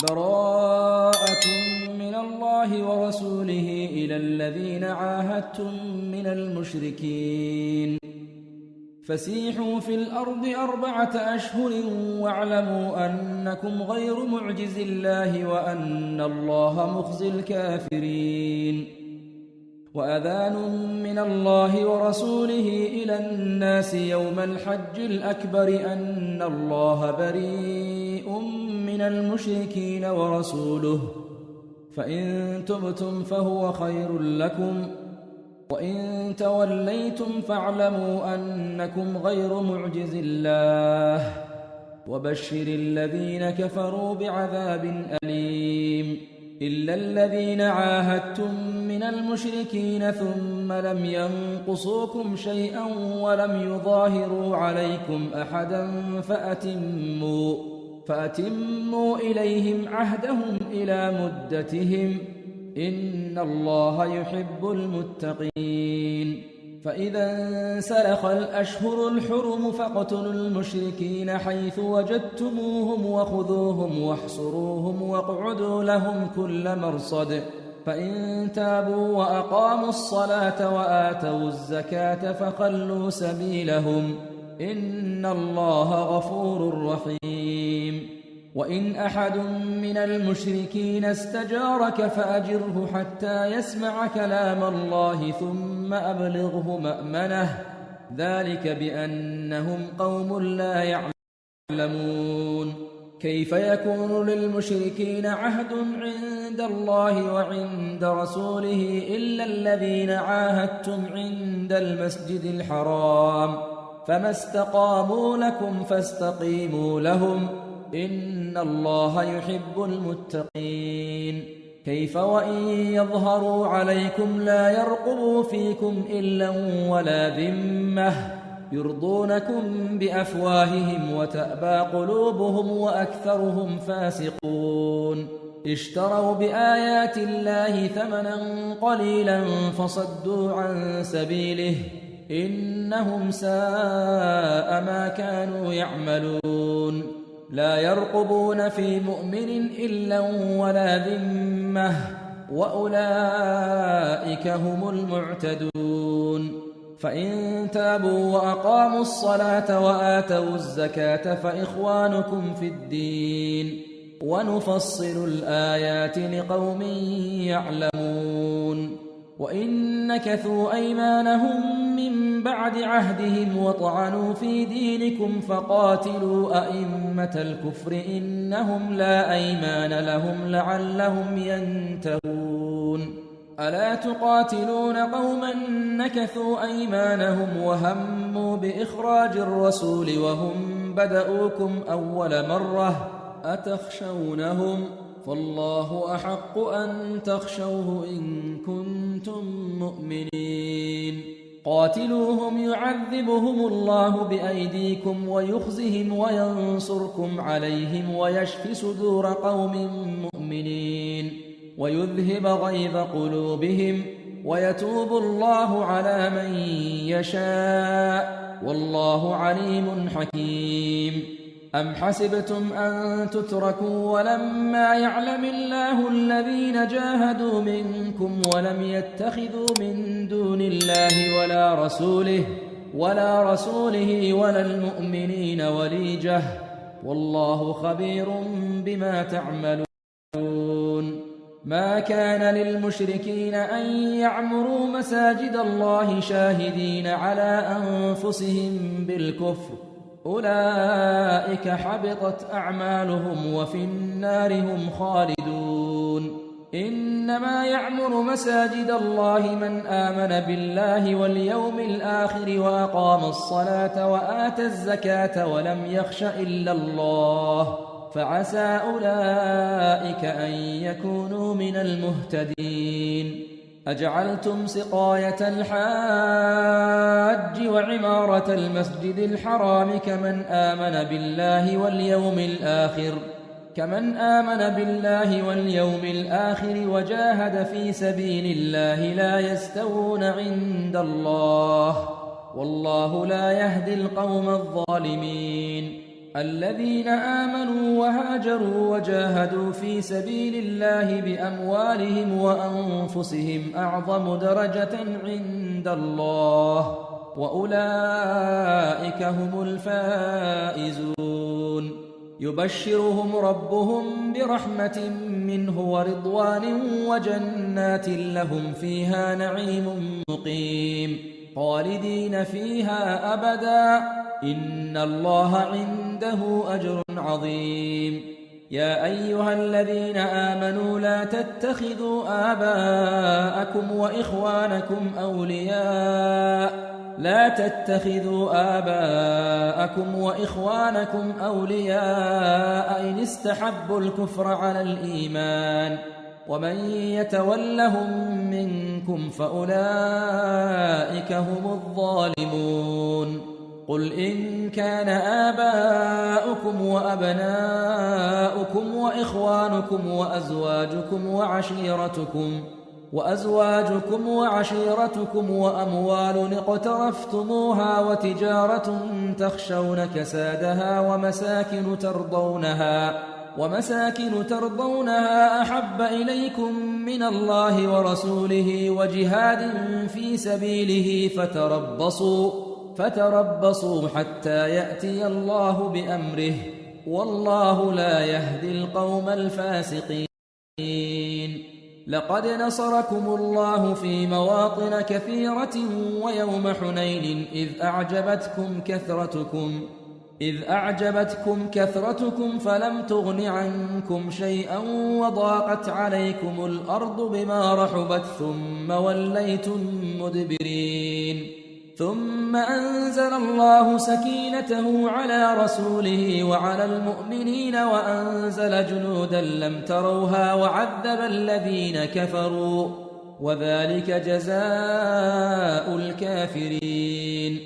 براءة من الله ورسوله إلى الذين عاهدتم من المشركين فسيحوا في الأرض 4 أشهر واعلموا أنكم غير معجز الله وأن الله مخزي الكافرين وأذان من الله ورسوله إلى الناس يوم الحج الأكبر أن الله بريء من المشركين ورسوله فإن تبتم فهو خير لكم وإن توليتم فاعلموا أنكم غير معجز الله وبشر الذين كفروا بعذاب أليم إلا الذين عاهدتم من المشركين ثم لم ينقصوكم شيئا ولم يظاهروا عليكم أحدا فأتموا إليهم عهدهم إلى مدتهم إن الله يحب المتقين فإذا انسلخ الأشهر الحرم فاقتلوا المشركين حيث وجدتموهم وخذوهم واحصروهم واقعدوا لهم كل مرصد فإن تابوا وأقاموا الصلاة وآتوا الزكاة فخلوا سبيلهم إن الله غفور رحيم وإن أحد من المشركين استجارك فأجره حتى يسمع كلام الله ثم أبلغه مأمنه ذلك بأنهم قوم لا يعلمون كيف يكون للمشركين عهد عند الله وعند رسوله إلا الذين عاهدتم عند المسجد الحرام فما استقاموا لكم فاستقيموا لهم إن الله يحب المتقين كيف وإن يظهروا عليكم لا يرقبوا فيكم إلا ولا ذمة يرضونكم بأفواههم وتأبى قلوبهم وأكثرهم فاسقون اشتروا بآيات الله ثمنا قليلا فصدوا عن سبيله إنهم ساء ما كانوا يعملون لا يرقبون في مؤمن إلا ولا ذمة وأولئك هم المعتدون فإن تابوا وأقاموا الصلاة وآتوا الزكاة فإخوانكم في الدين ونفصل الآيات لقوم يعلمون وإن نكثوا أيمانهم من بعد عهدهم وطعنوا في دينكم فقاتلوا أئمة الكفر إنهم لا أيمان لهم لعلهم ينتهون ألا تقاتلون قوما نكثوا أيمانهم وهموا بإخراج الرسول وهم بدؤوكم أول مرة أتخشونهم فالله أحق أن تخشوه إن كنتم مؤمنين قاتلوهم يعذبهم الله بأيديكم ويخزهم وينصركم عليهم ويشف صدور قوم مؤمنين ويذهب غيظ قلوبهم ويتوب الله على من يشاء والله عليم حكيم أم حسبتم أن تتركوا ولما يعلم الله الذين جاهدوا منكم ولم يتخذوا من دون الله ولا رسوله ولا المؤمنين وليجة والله خبير بما تعملون ما كان للمشركين أن يعمروا مساجد الله شاهدين على أنفسهم بالكفر أولئك حبطت أعمالهم وفي النار هم خالدون إنما يعمر مساجد الله من آمن بالله واليوم الآخر وأقام الصلاة وآتى الزكاة ولم يخش إلا الله فعسى أولئك أن يكونوا من المهتدين أجعلتم سقاية الحاج وعمارة المسجد الحرام كمن آمن بالله واليوم الآخر وجاهد في سبيل الله لا يستوون عند الله والله لا يهدي القوم الظالمين الذين آمنوا وهاجروا وجاهدوا في سبيل الله بأموالهم وأنفسهم أعظم درجة عند الله وأولئك هم الفائزون يبشرهم ربهم برحمة منه ورضوان وجنات لهم فيها نعيم مقيم خالدين فيها أبدا إن الله عنده أجر عظيم يا أيها الذين آمنوا لا تتخذوا آباءكم وإخوانكم أولياء إن استحبوا الكفر على الإيمان ومن يتولهم منكم فأولئك هم الظالمون قل إن كان آباؤكم وأبناؤكم وإخوانكم وأزواجكم وعشيرتكم وأموال اقترفتموها وتجارة تخشون كسادها ومساكن ترضونها أحب إليكم من الله ورسوله وجهاد في سبيله فتربصوا حتى يأتي الله بأمره والله لا يهدي القوم الفاسقين لقد نصركم الله في مواطن كثيرة ويوم حنين إذ أعجبتكم كثرتكم فلم تغن عنكم شيئا وضاقت عليكم الأرض بما رحبت ثم وليتم مدبرين ثم أنزل الله سكينته على رسوله وعلى المؤمنين وأنزل جنودا لم تروها وعذب الذين كفروا وذلك جزاء الكافرين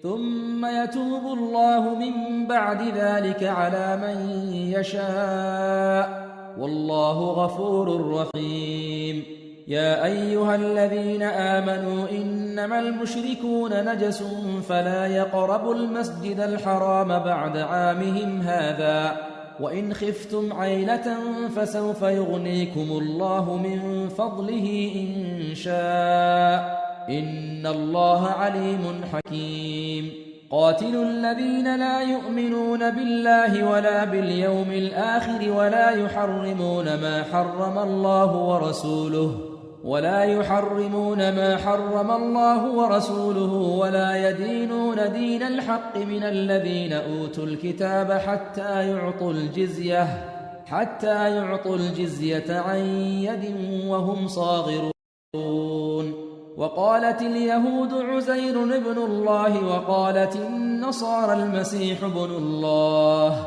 ثم يتوب الله من بعد ذلك على من يشاء والله غفور رحيم يا أيها الذين آمنوا إنما المشركون نجس فلا يقربوا المسجد الحرام بعد عامهم هذا وإن خفتم عيلة فسوف يغنيكم الله من فضله إن شاء إن الله عليم حكيم قاتلوا الذين لا يؤمنون بالله ولا باليوم الآخر ولا يحرمون ما حرم الله ورسوله ولا يدينون دين الحق من الذين أوتوا الكتاب حتى يعطوا الجزية عن يد وهم صاغرون وقالت اليهود عزير ابن الله وقالت النصارى المسيح ابن الله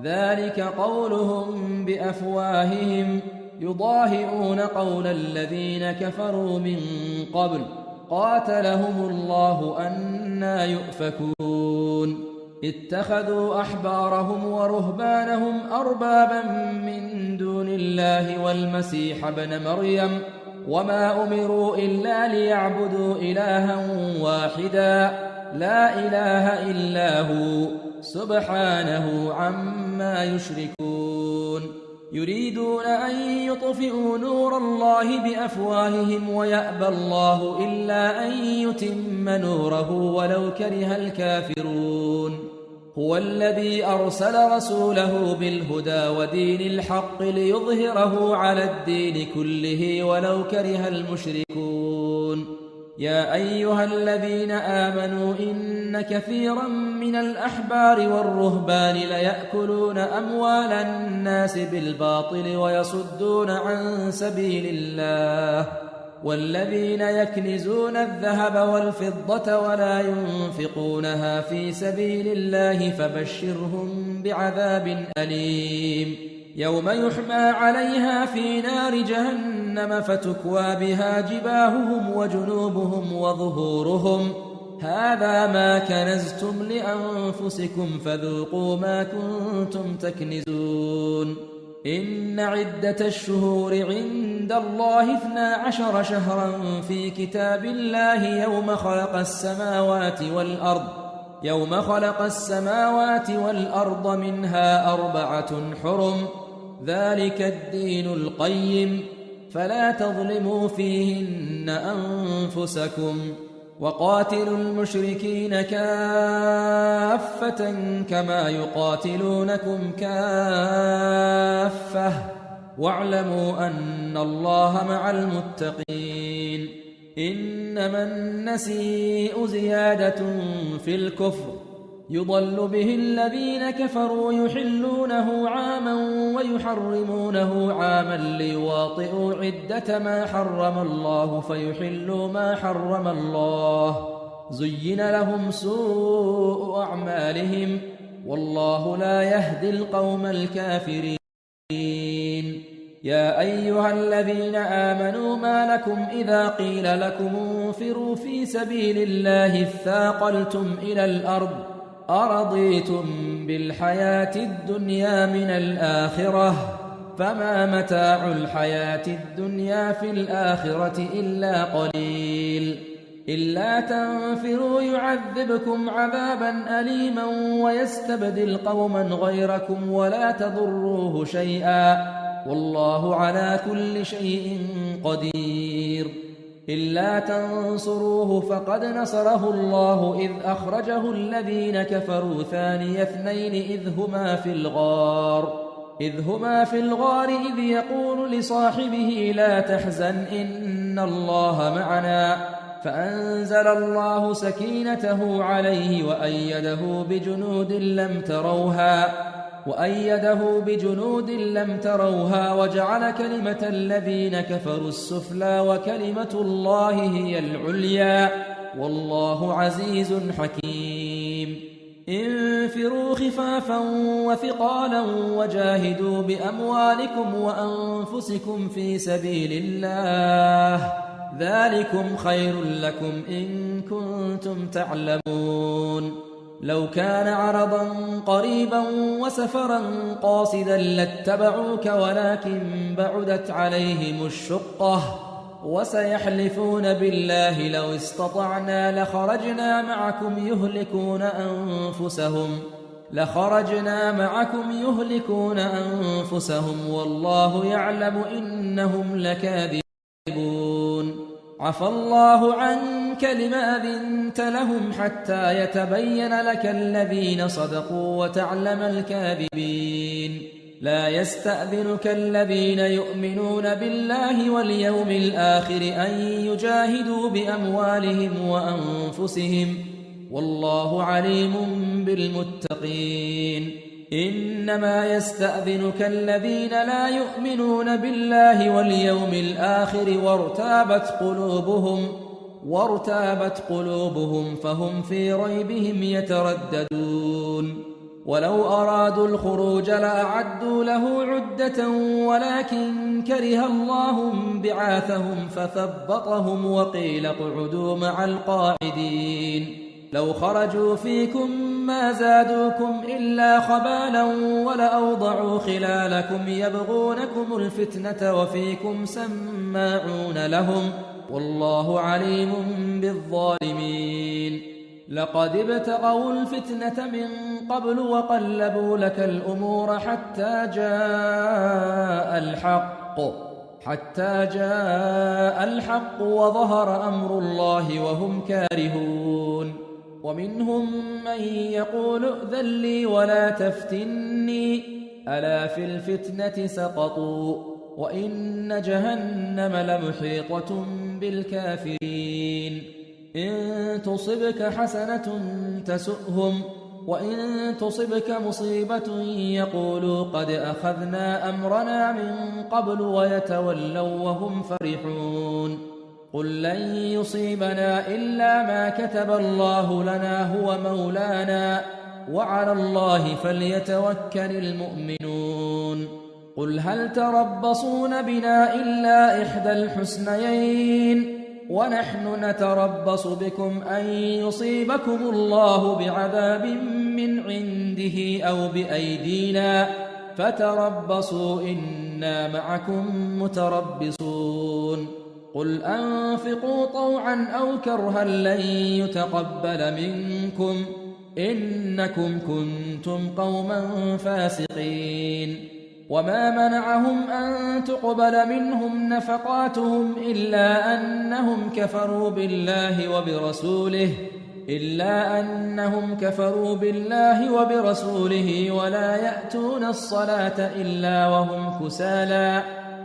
ذلك قولهم بأفواههم يضاهئون قول الذين كفروا من قبل قاتلهم الله أنى يؤفكون اتخذوا أحبارهم ورهبانهم أربابا من دون الله والمسيح ابن مريم وما أمروا إلا ليعبدوا إلها واحدا لا إله إلا هو سبحانه عما يشركون يريدون أن يطفئوا نور الله بأفواههم ويأبى الله إلا أن يتم نوره ولو كره الكافرون هو الذي أرسل رسوله بالهدى ودين الحق ليظهره على الدين كله ولو كره المشركون يا أيها الذين آمنوا إن كثيرا من الأحبار والرهبان ليأكلون أموال الناس بالباطل ويصدون عن سبيل الله والذين يكنزون الذهب والفضة ولا ينفقونها في سبيل الله فبشرهم بعذاب أليم يوم يحمى عليها في نار جهنم فتكوى بها جباههم وجنوبهم وظهورهم هذا ما كنزتم لأنفسكم فذوقوا ما كنتم تكنزون إن عدة الشهور عند الله 12 شهرا في كتاب الله يوم خلق السماوات والأرض يوم خلق السماوات والأرض منها 4 حرم ذلك الدين القيم فلا تظلموا فيهن أنفسكم وقاتلوا المشركين كافة كما يقاتلونكم كافة واعلموا أن الله مع المتقين إنما النسيء زيادة في الكفر يضل به الذين كفروا يحلونه عاما ويحرمونه عاما ليواطئوا عدة ما حرم الله فيحلوا ما حرم الله زين لهم سوء أعمالهم والله لا يهدي القوم الكافرين يا أيها الذين آمنوا ما لكم إذا قيل لكم انفروا في سبيل الله اثاقلتم إلى الأرض أرضيتم بالحياة الدنيا من الآخرة فما متاع الحياة الدنيا في الآخرة إلا قليل إلا تنفروا يعذبكم عذابا أليما ويستبدل قوما غيركم ولا تضروه شيئا والله على كل شيء قدير إلا تنصروه فقد نصره الله إذ أخرجه الذين كفروا ثاني اثنين إذ هما في الغار إذ يقول لصاحبه لا تحزن إن الله معنا فأنزل الله سكينته عليه وأيده بجنود لم تروها وجعل كلمة الذين كفروا السفلى وكلمة الله هي العليا والله عزيز حكيم انفروا خفافا وثقالا وجاهدوا بأموالكم وأنفسكم في سبيل الله ذلكم خير لكم إن كنتم تعلمون لو كان عرضا قريبا وسفرا قاصدا لاتبعوك ولكن بعدت عليهم الشقة وسيحلفون بالله لو استطعنا لخرجنا معكم يهلكون أنفسهم والله يعلم إنهم لكاذبون عفى الله عنك لما أذنت لهم حتى يتبين لك الذين صدقوا وتعلم الكاذبين لا يستأذنك الذين يؤمنون بالله واليوم الآخر أن يجاهدوا بأموالهم وأنفسهم والله عليم بالمتقين إنما يستأذنك الذين لا يؤمنون بالله واليوم الآخر وارتابت قلوبهم فهم في ريبهم يترددون ولو أرادوا الخروج لأعدوا له عدة ولكن كره الله بعاثهم فثبطهم وقيل اقعدوا مع القاعدين لو خرجوا فيكم ما زادوكم إلا خبالا ولأوضعوا خلالكم يبغونكم الفتنة وفيكم سماعون لهم والله عليم بالظالمين لقد ابتغوا الفتنة من قبل وقلبوا لك الأمور حتى جاء الحق وظهر أمر الله وهم كارهون ومنهم من يقول ائذن لي ولا تفتني ألا في الفتنة سقطوا وإن جهنم لمحيطة بالكافرين إن تصبك حسنة تسؤهم وإن تصبك مصيبة يقولوا قد أخذنا أمرنا من قبل ويتولوا وهم فرحون قل لن يصيبنا إلا ما كتب الله لنا هو مولانا وعلى الله فليتوكل المؤمنون قل هل تربصون بنا إلا إحدى الحسنيين ونحن نتربص بكم أن يصيبكم الله بعذاب من عنده أو بأيدينا فتربصوا إنا معكم متربصون قل أنفقوا طوعا أو كرها لن يتقبل منكم إنكم كنتم قوما فاسقين وما منعهم أن تقبل منهم نفقاتهم إلا أنهم كفروا بالله وبرسوله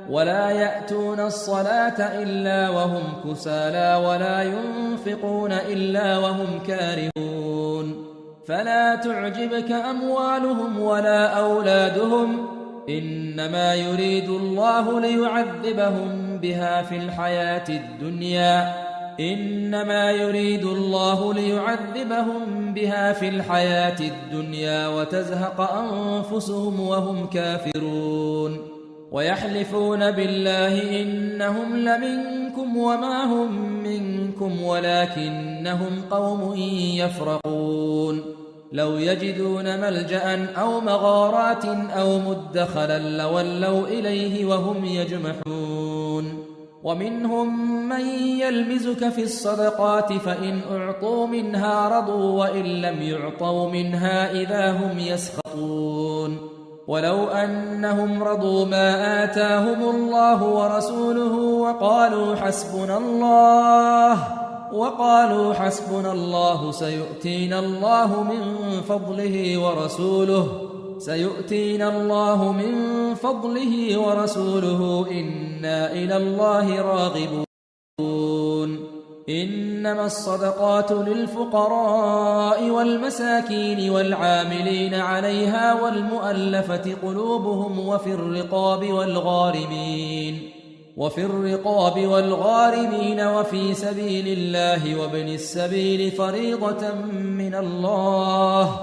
ولا يأتون الصلاة إلا وهم كسالى ولا ينفقون إلا وهم كارهون فلا تعجبك أموالهم ولا أولادهم إنما يريد الله ليعذبهم بها في الحياة الدنيا وتزهق أنفسهم وهم كافرون ويحلفون بالله إنهم لمنكم وما هم منكم ولكنهم قوم يفرقون لو يجدون ملجأ أو مغارات أو مدخلا لولوا إليه وهم يجمحون ومنهم من يلمزك في الصدقات فإن أعطوا منها رضوا وإن لم يعطوا منها إذا هم يسخطون ولو أنهم رضوا ما آتاهم الله ورسوله وقالوا حسبنا الله سيؤتينا الله من فضله ورسوله إنا إلى الله راغبون إنما الصدقات للفقراء والمساكين والعاملين عليها والمؤلفة قلوبهم وفي الرقاب والغارمين وفي سبيل الله وابن السبيل فريضة من الله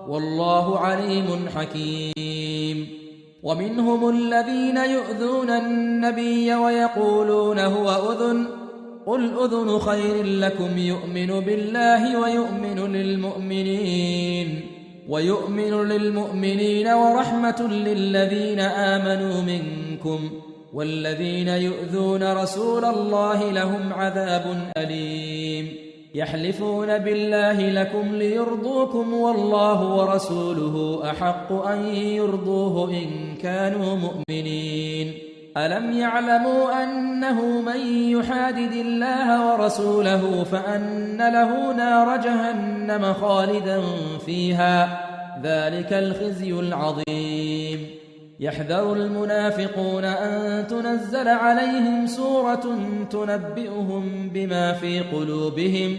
والله عليم حكيم ومنهم الذين يؤذون النبي ويقولون هو أذن قل أذن خير لكم يؤمن بالله ويؤمن للمؤمنين ورحمة للذين آمنوا منكم والذين يؤذون رسول الله لهم عذاب أليم يحلفون بالله لكم ليرضوكم والله ورسوله أحق أن يرضوه إن كانوا مؤمنين ألم يعلموا أنه من يحادد الله ورسوله فأن له نار جهنم خالدا فيها ذلك الخزي العظيم يحذر المنافقون أن تنزل عليهم سورة تنبئهم بما في قلوبهم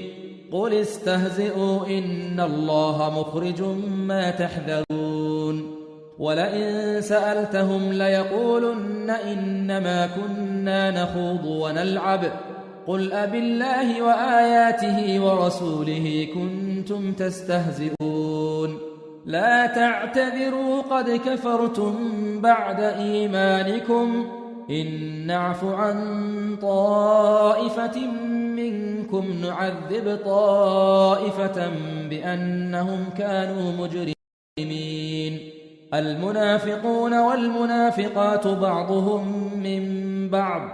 قل استهزئوا إن الله مخرج ما تحذرون ولئن سألتهم ليقولن إنما كنا نخوض ونلعب قل أبالله وآياته ورسوله كنتم تستهزئون لا تعتذروا قد كفرتم بعد إيمانكم إن نعف عن طائفة منكم نعذب طائفة بأنهم كانوا مجرمين المنافقون والمنافقات بعضهم من بعض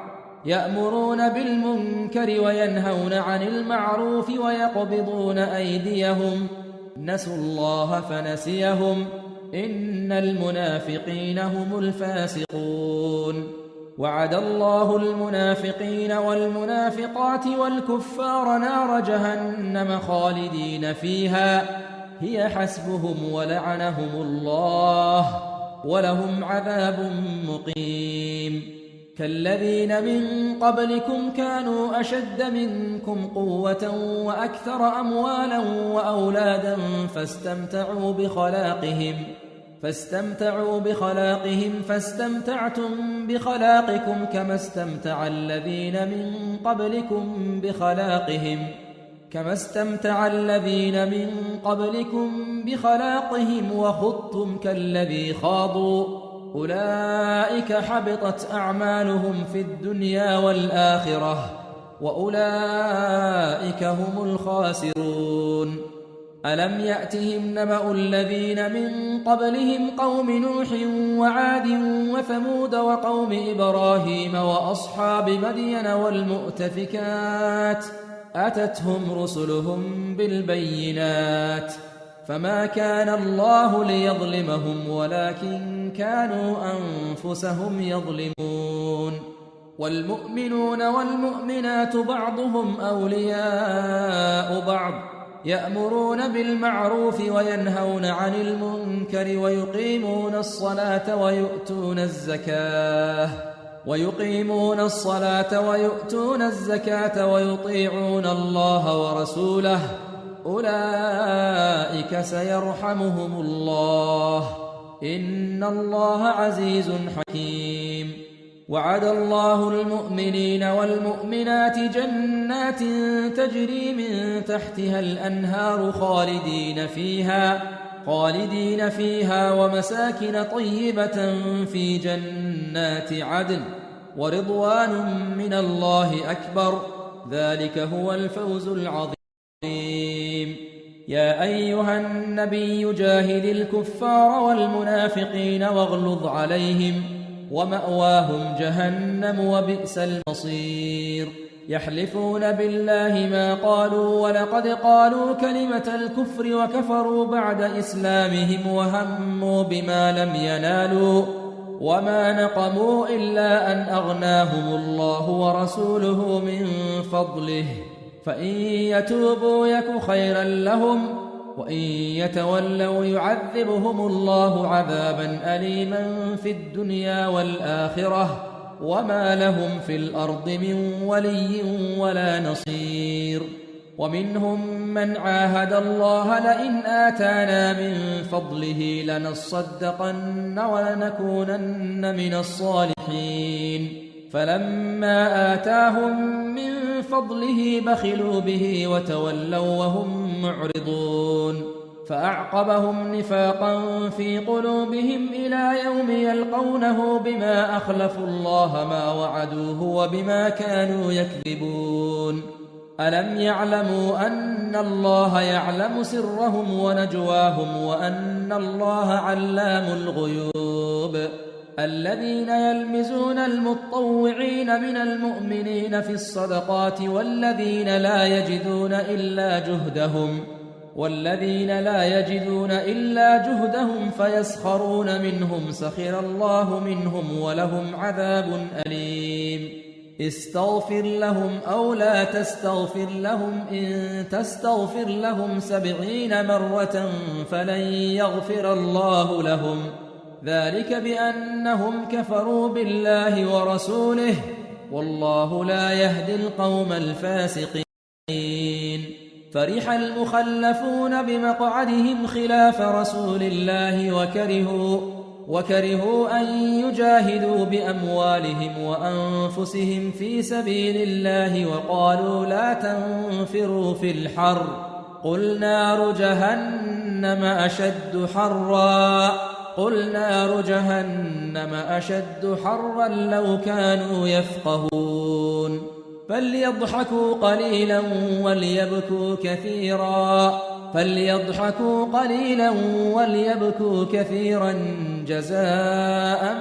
يأمرون بالمنكر وينهون عن المعروف ويقبضون أيديهم نسوا الله فنسيهم إن المنافقين هم الفاسقون وعد الله المنافقين والمنافقات والكفار نار جهنم خالدين فيها هي حسبهم ولعنهم الله ولهم عذاب مقيم كالذين من قبلكم كانوا أشد منكم قوة وأكثر أموالا وأولادا فاستمتعوا بخلاقهم فاستمتعتم بخلاقكم كما استمتع الذين من قبلكم بخلاقهم وخضتم كالذي خاضوا أولئك حبطت أعمالهم في الدنيا والآخرة وأولئك هم الخاسرون ألم يأتهم نبأ الذين من قبلهم قوم نوح وعاد وثمود وقوم إبراهيم وأصحاب مدين والمؤتفكات أتتهم رسلهم بالبينات فما كان الله ليظلمهم ولكن كانوا أنفسهم يظلمون. والمؤمنون والمؤمنات بعضهم أولياء بعض يأمرون بالمعروف وينهون عن المنكر ويقيمون الصلاة ويؤتون الزكاة ويطيعون الله ورسوله أولئك سيرحمهم الله إن الله عزيز حكيم. وعد الله المؤمنين والمؤمنات جنات تجري من تحتها الأنهار خالدين فيها ومساكن طيبة في جنات عدن ورضوان من الله أكبر ذلك هو الفوز العظيم. يا أيها النبي جاهد الكفار والمنافقين واغلظ عليهم ومأواهم جهنم وبئس المصير. يحلفون بالله ما قالوا ولقد قالوا كلمة الكفر وكفروا بعد إسلامهم وهموا بما لم ينالوا وما نقموا إلا أن أغناهم الله ورسوله من فضله فإن يتوبوا يك خيرا لهم وإن يتولوا يعذبهم الله عذابا أليما في الدنيا والآخرة وما لهم في الأرض من ولي ولا نصير. ومنهم من عاهد الله لئن آتانا من فضله لنصدقن ولنكونن من الصالحين فلما آتاهم من فضله بخلوا به وتولوا وهم معرضون فأعقبهم نفاقا في قلوبهم إلى يوم يلقونه بما أخلفوا الله ما وعدوه وبما كانوا يكذبون. ألم يعلموا أن الله يعلم سرهم ونجواهم وأن الله علام الغيوب. الذين يلمزون المطوعين من المؤمنين في الصدقات والذين لا يجدون إلا جهدهم فيسخرون منهم سخر الله منهم ولهم عذاب أليم. استغفر لهم أو لا تستغفر لهم إن تستغفر لهم 70 مرة فلن يغفر الله لهم ذلك بأنهم كفروا بالله ورسوله والله لا يهدي القوم الفاسقين. فرح المخلفون بمقعدهم خلاف رسول الله وكرهوا أن يجاهدوا بأموالهم وأنفسهم في سبيل الله وقالوا لا تنفروا في الحر قل نار جهنم أشد حرا لو كانوا يفقهون. فليضحكوا قليلا وليبكوا كثيرا جزاء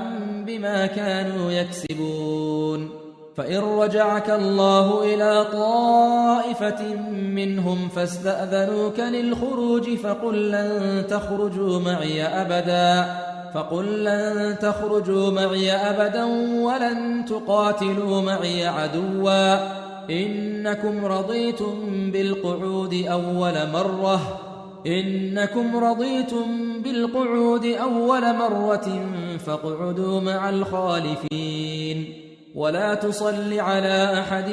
بما كانوا يكسبون. فإن رجعك الله إلى طائفة منهم فاستأذنوك للخروج فقل لن تخرجوا معي أبدا ولن تقاتلوا معي عدوا إنكم رضيتم بالقعود أول مرة فاقعدوا مع الخالفين. ولا تصل على أحد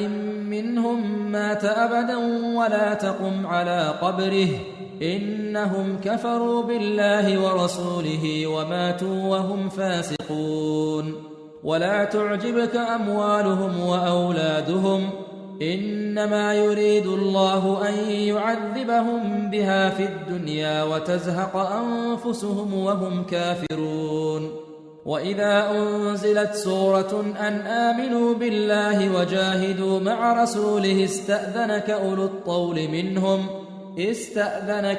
منهم مات أبدا ولا تقم على قبره إنهم كفروا بالله ورسوله وماتوا وهم فاسقون. ولا تعجبك أموالهم وأولادهم إنما يريد الله أن يعذبهم بها في الدنيا وتزهق أنفسهم وهم كافرون. وإذا أنزلت سورة أن آمنوا بالله وجاهدوا مع رسوله استأذنك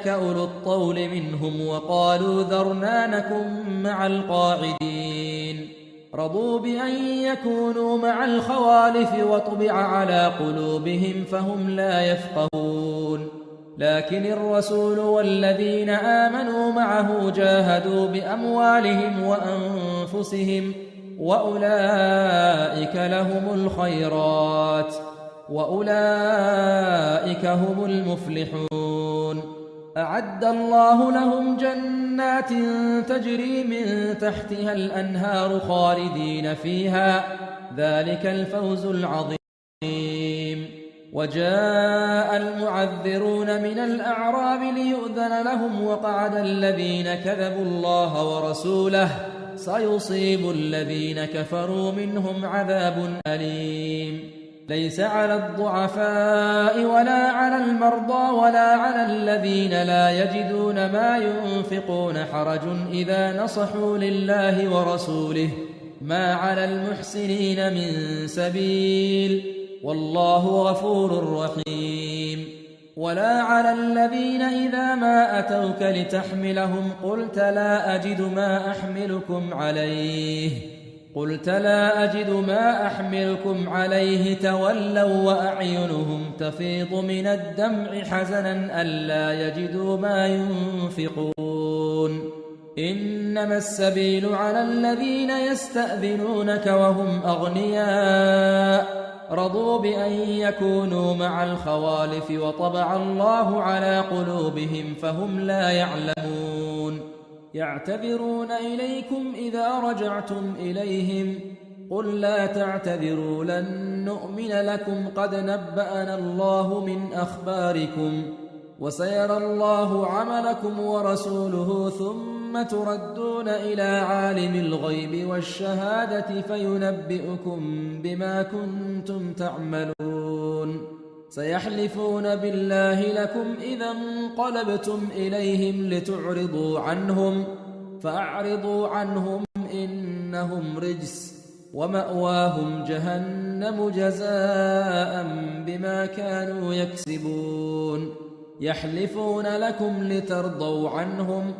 أولو الطول منهم وقالوا ذرنا نكن مع القاعدين. رضوا بأن يكونوا مع الخوالف وطبع على قلوبهم فهم لا يفقهون. لكن الرسول والذين آمنوا معه جاهدوا بأموالهم وأنفسهم وأولئك لهم الخيرات وأولئك هم المفلحون. أعد الله لهم جنات تجري من تحتها الأنهار خالدين فيها، ذلك الفوز العظيم. وجاء المعذرون من الأعراب ليؤذن لهم وقعد الذين كذبوا الله ورسوله، سيصيب الذين كفروا منهم عذاب أليم. ليس على الضعفاء ولا على المرضى ولا على الذين لا يجدون ما ينفقون حرج إذا نصحوا لله ورسوله، ما على المحسنين من سبيل، والله غفور رحيم. ولا على الذين إذا ما أتوك لتحملهم قلت لا أجد ما أحملكم عليه تولوا وأعينهم تفيض من الدمع حزنا ألا يجدوا ما ينفقون. إنما السبيل على الذين يستأذنونك وهم أغنياء رضوا بأن يكونوا مع الخوالف وطبع الله على قلوبهم فهم لا يعلمون. يعتذرون إليكم إذا رجعتم إليهم قل لا تعتذروا لن نؤمن لكم قد نبأنا الله من أخباركم وسيرى الله عملكم ورسوله ثم تردون إلى عالم الغيب والشهادة فينبئكم بما كنتم تعملون. سيحلفون بالله لكم إذا انقلبتم إليهم لتعرضوا عنهم فأعرضوا عنهم إنهم رجس ومأواهم جهنم جزاء بما كانوا يكسبون. يحلفون لكم لترضوا عنهم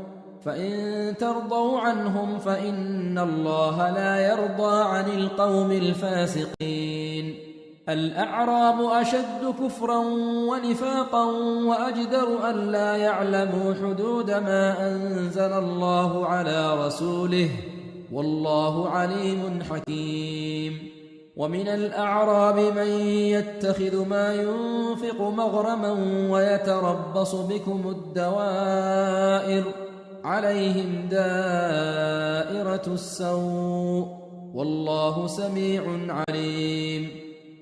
فإن ترضوا عنهم فإن الله لا يرضى عن القوم الفاسقين. الأعراب أشد كفرا ونفاقا وأجدر أن لا يعلموا حدود ما أنزل الله على رسوله والله عليم حكيم. ومن الأعراب من يتخذ ما ينفق مغرما ويتربص بكم الدوائر عليهم دائرة السوء والله سميع عليم.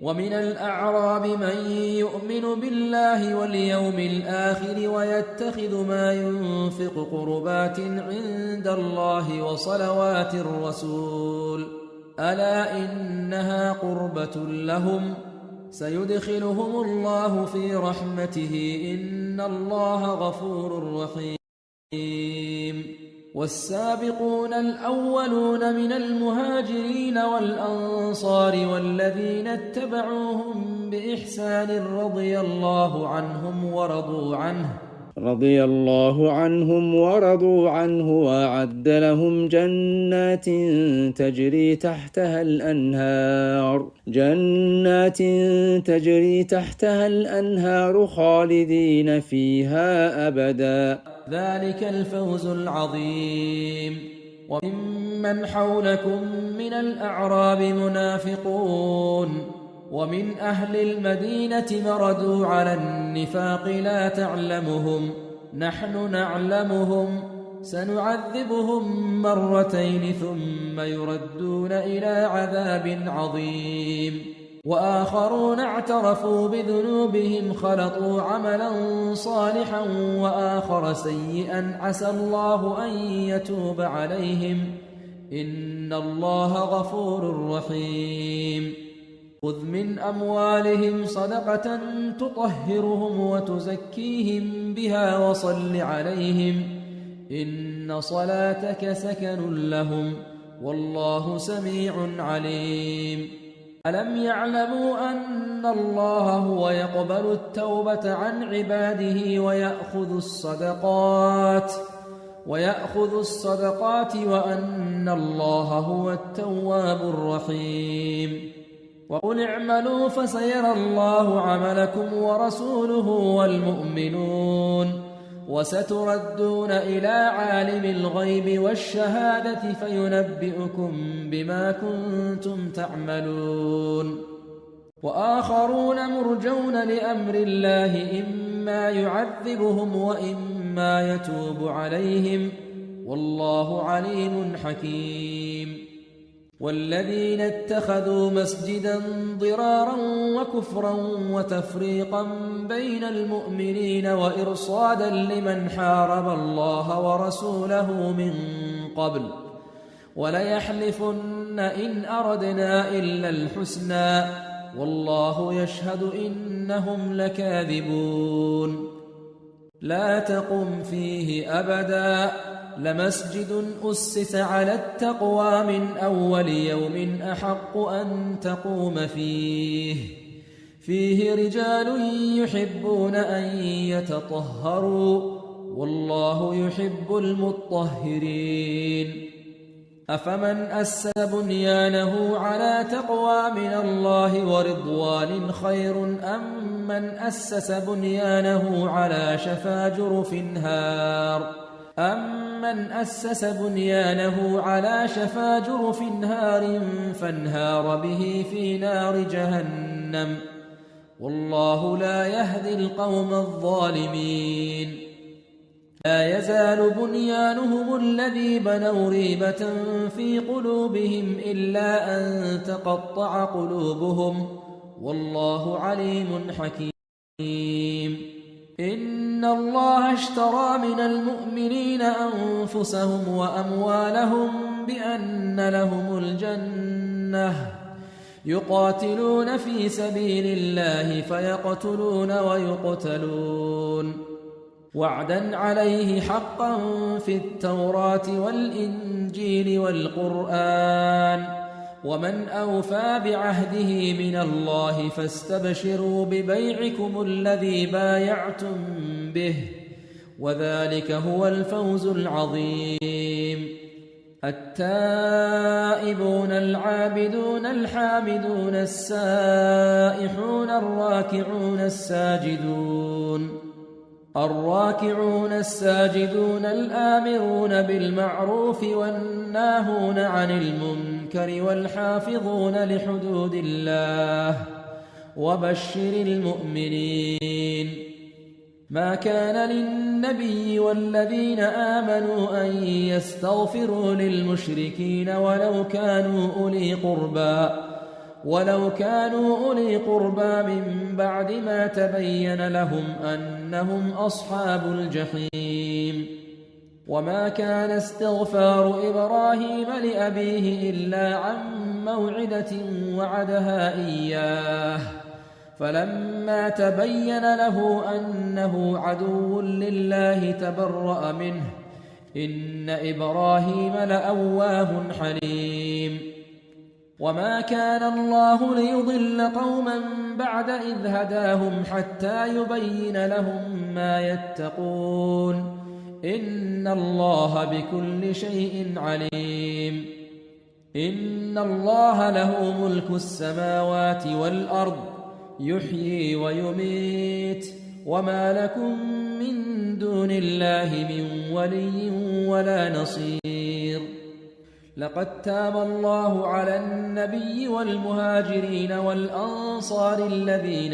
ومن الأعراب من يؤمن بالله واليوم الآخر ويتخذ ما ينفق قربات عند الله وصلوات الرسول ألا إنها قربة لهم سيدخلهم الله في رحمته إن الله غفور رحيم. والسابقون الأولون من المهاجرين والأنصار والذين اتبعوهم بإحسان رضي الله عنهم ورضوا عنه وأعد لهم جنات تجري تحتها الأنهار خالدين فيها أبدا ذلك الفوز العظيم. وممن حولكم من الأعراب منافقون ومن أهل المدينة مردوا على النفاق لا تعلمهم نحن نعلمهم سنعذبهم مرتين ثم يردون إلى عذاب عظيم. وآخرون اعترفوا بذنوبهم خلطوا عملا صالحا وآخر سيئا عسى الله أن يتوب عليهم إن الله غفور رحيم. خذ من أموالهم صدقة تطهرهم وتزكيهم بها وصل عليهم إن صلاتك سكن لهم والله سميع عليم. ألم يعلموا أن الله هو يقبل التوبة عن عباده ويأخذ الصدقات وأن الله هو التواب الرحيم. وقل اعملوا فسيرى الله عملكم ورسوله والمؤمنون وستردون إلى عالم الغيب والشهادة فينبئكم بما كنتم تعملون وآخرون مرجون لأمر الله إما يعذبهم وإما يتوب عليهم والله عليم حكيم والذين اتخذوا مسجدا ضرارا وكفرا وتفريقا بين المؤمنين وإرصادا لمن حارب الله ورسوله من قبل وليحلفن إن أردنا إلا الحسنى والله يشهد إنهم لكاذبون لا تقم فيه أبدا لمسجد أسس على التقوى من أول يوم أحق أن تقوم فيه رجال يحبون أن يتطهروا والله يحب المطهرين أفمن أسس بنيانه على تقوى من الله ورضوان خير أم من أسس بنيانه على شفا جرف هار فانهار به في نار جهنم والله لا يهدي القوم الظالمين لا يزال بنيانهم الذي بنوا ريبة في قلوبهم إلا أن تقطع قلوبهم والله عليم حكيم إن الله اشترى من المؤمنين أنفسهم وأموالهم بأن لهم الجنة يقاتلون في سبيل الله فيقتلون ويقتلون وعدا عليه حقا في التوراة والإنجيل والقرآن ومن أوفى بعهده من الله فاستبشروا ببيعكم الذي بايعتم به وذلك هو الفوز العظيم التائبون العابدون الحامدون السائحون الراكعون الساجدون الآمرون بالمعروف والناهون عن المنكر والحافظون لحدود الله وبشر المؤمنين ما كان للنبي والذين آمنوا أن يستغفروا للمشركين ولو كانوا أولي قربى من بعد ما تبين لهم أنهم أصحاب الجحيم وما كان استغفار إبراهيم لأبيه إلا عن موعدة وعدها إياه فلما تبين له أنه عدو لله تبرأ منه إن إبراهيم لأواه حليم وما كان الله ليضل قوما بعد إذ هداهم حتى يبين لهم ما يتقون إن الله بكل شيء عليم إن الله له ملك السماوات والأرض يحيي ويميت وما لكم من دون الله من ولي ولا نصير لقد تاب الله على النبي والمهاجرين والأنصار الذين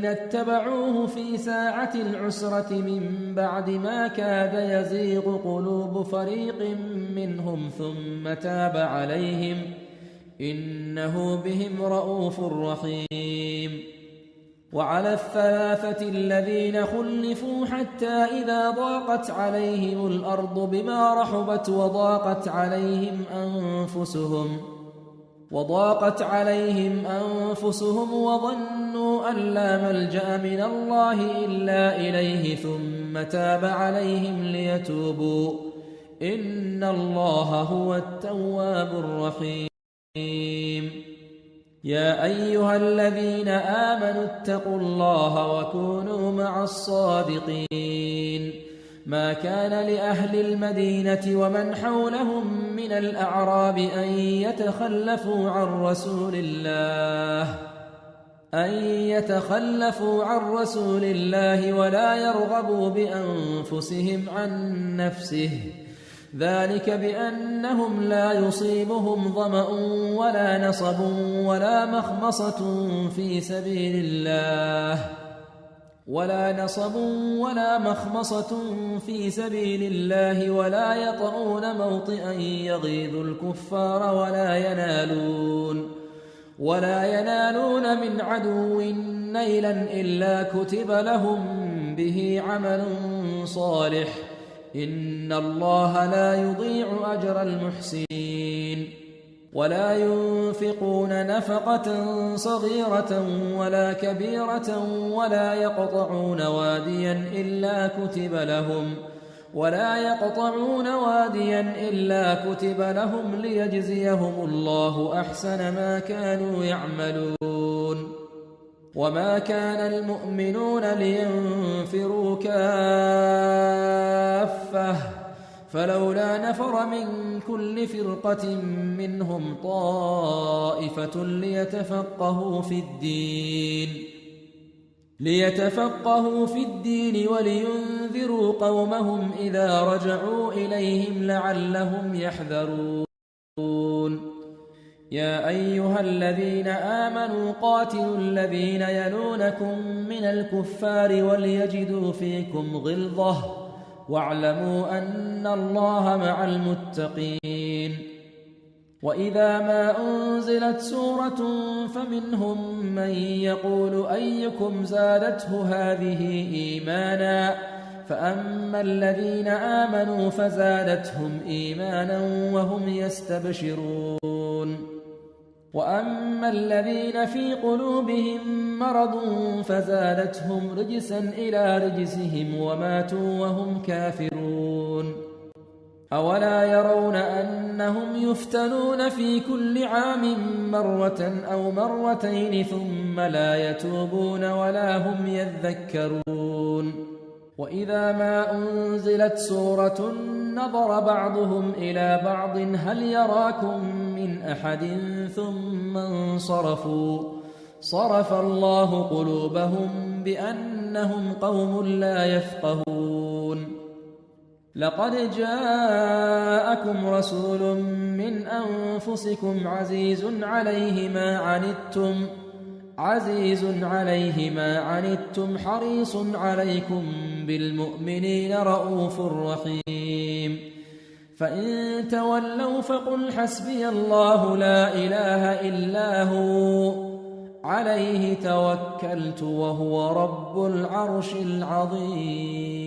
اتبعوه في ساعة العسرة من بعد ما كاد يزيغ قلوب فريق منهم ثم تاب عليهم إنه بهم رءوف رحيم وعلى الثلاثة الذين خلفوا حتى إذا ضاقت عليهم الأرض بما رحبت وضاقت عليهم أنفسهم وظنوا أن لا ملجأ من الله إلا إليه ثم تاب عليهم ليتوبوا إن الله هو التواب الرحيم يا أيها الذين آمنوا اتقوا الله وكونوا مع الصادقين ما كان لأهل المدينة ومن حولهم من الأعراب أن يتخلفوا عن رسول الله ولا يرغبوا بأنفسهم عن نفسه، ذلك بأنهم لا يصيبهم ظمأ ولا نصب ولا مخمصة في سبيل الله ولا يطؤون موطئا يغيظ الكفار ولا ينالون من عدو نيلا إلا كتب لهم به عمل صالح، إن الله لا يضيع أجر المحسنين. ولا ينفقون نفقة صغيرة ولا كبيرة ولا يقطعون واديا إلا كتب لهم ليجزيهم الله أحسن ما كانوا يعملون. وما كان المؤمنون لينفروا كافة، فلولا نفر من كل فرقة منهم طائفة ليتفقهوا في الدين ولينذروا قومهم إذا رجعوا إليهم لعلهم يحذرون. يا أيها الذين آمنوا قاتلوا الذين يلونكم من الكفار وليجدوا فيكم غلظة واعلموا أن الله مع المتقين. وإذا ما أنزلت سورة فمنهم من يقول أيكم زادته هذه إيمانا، فأما الذين آمنوا فزادتهم إيمانا وهم يستبشرون، وأما الذين في قلوبهم مرض فزادتهم رجسا إلى رجسهم وماتوا وهم كافرون. أولا يرون أنهم يفتنون في كل عام مرة أو مرتين ثم لا يتوبون ولا هم يذكرون. وإذا ما أنزلت سورة نظر بعضهم إلى بعض هل يراكم من أحد ثم انصرفوا، صرف الله قلوبهم بأنهم قوم لا يفقهون. لقد جاءكم رسول من أنفسكم عزيز عليه ما عنتم حريص عليكم بالمؤمنين رؤوف رحيم. فإن تولوا فقل حسبي الله لا إله إلا هو عليه توكلت وهو رب العرش العظيم.